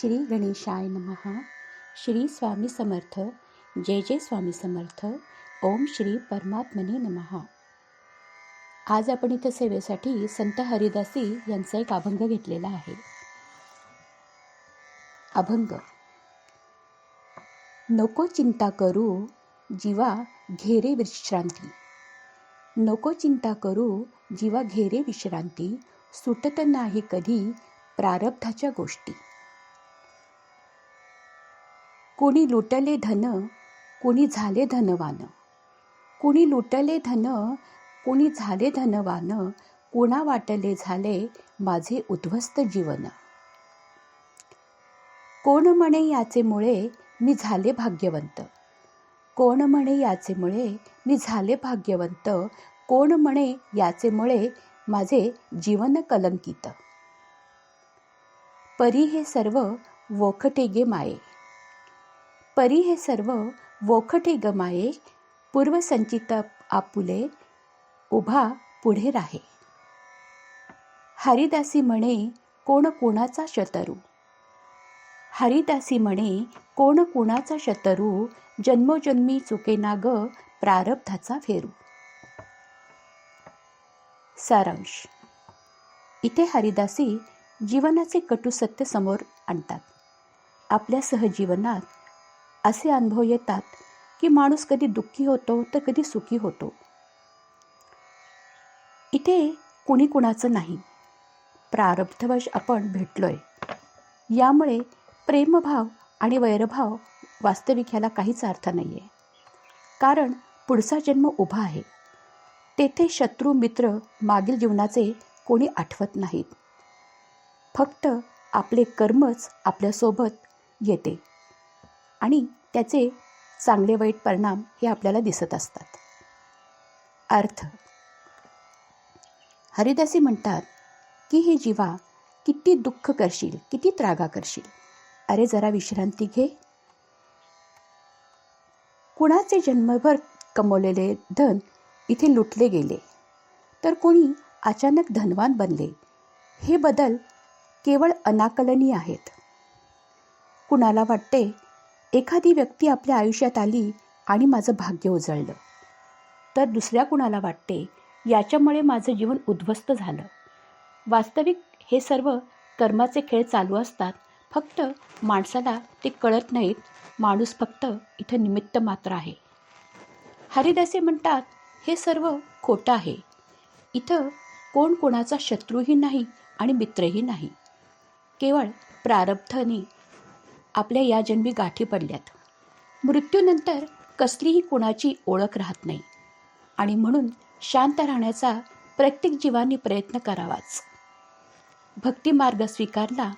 श्री गणेशाय नमः. श्री स्वामी समर्थ. जय जय स्वामी समर्थ. ओम श्री परमात्मने नमः. आज आपण इथं सेवेसाठी संत हरिदासी यांचा एक अभंग घेतलेला आहे. अभंग. नको चिंता करू जीवा घेरे विश्रांती. नको चिंता करू जीवा घेरे विश्रांती. सुटत नाही कधी प्रारब्धाच्या गोष्टी. कोणी लुटले धन कोणी झाले धनवान. कोणी लुटले धन कोणी झाले धनवान. कोणा वाटले झाले माझे उद्ध्वस्त जीवन. कोण म्हणे याचे मुळे मी झाले भाग्यवंत. कोण म्हणे याचे मुळे मी झाले भाग्यवंत. कोण म्हणे याचे मुळे माझे जीवन कलंकित. परी हे सर्व वोखटे गे माये. परी हे सर्व वोखटे ग माये. पूर्वसंचित आपुले उभा पुढे राहे. हरिदासी म्हणे कोण कोणाचा शतरू. हरिदासी म्हणे कोण कोणाचा शतरू. जन्मोजन्मी चुकेना ग प्रारब्धाचा फेरू. सारांश. इथे हरिदासी जीवनाचे कटू सत्य समोर आणतात. आपल्या सहजीवनात असे अनुभव येतात की माणूस कधी दुःखी होतो तर कधी सुखी होतो. इथे कुणी कुणाचं नाही, प्रारब्धवश आपण भेटलोय. यामुळे प्रेमभाव आणि वैरभाव वास्तविक ह्याला काहीच अर्थ नाही आहे. कारण पुढचा जन्म उभा आहे. तेथे शत्रू मित्र मागील जीवनाचे कोणी आठवत नाहीत. फक्त आपले कर्मच आपल्यासोबत येते आणि त्याचे चांगले वाईट परिणाम हे आपल्याला दिसत असतात. अर्थ. हरिदासी म्हणतात की हे जीवा किती दुःख करशील, किती त्रागा करशील. अरे जरा विश्रांती घे. कुणाचे जन्मभर कमवलेले धन इथे लुटले गेले तर कोणी अचानक धनवान बनले. हे बदल केवळ अनाकलनीय आहेत. कुणाला वाटते एखादी व्यक्ती आपल्या आयुष्यात आली आणि माझं भाग्य उजळलं, तर दुसऱ्या कुणाला वाटते याच्यामुळे माझं जीवन उद्ध्वस्त झालं. वास्तविक हे सर्व कर्माचे खेळ चालू असतात. फक्त माणसाला ते कळत नाहीत. माणूस फक्त इथं निमित्त मात्र आहे. हरिदासी म्हणतात हे सर्व खोटं आहे. इथं कोण कोणाचा शत्रूही नाही आणि मित्रही नाही. केवळ प्रारब्धाने आपल्या या जन्मी गाठी पडल्यात. मृत्यूनंतर कसलीही कुणाची ओळख राहत नाही आणि म्हणून शांत राहण्याचा प्रत्येक जीवाने प्रयत्न करावाच. भक्तिमार्ग स्वीकारला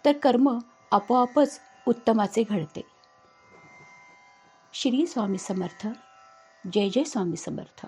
तर कर्म आपोआपच उत्तमाचे घडते. श्री स्वामी समर्थ. जय जय स्वामी समर्थ.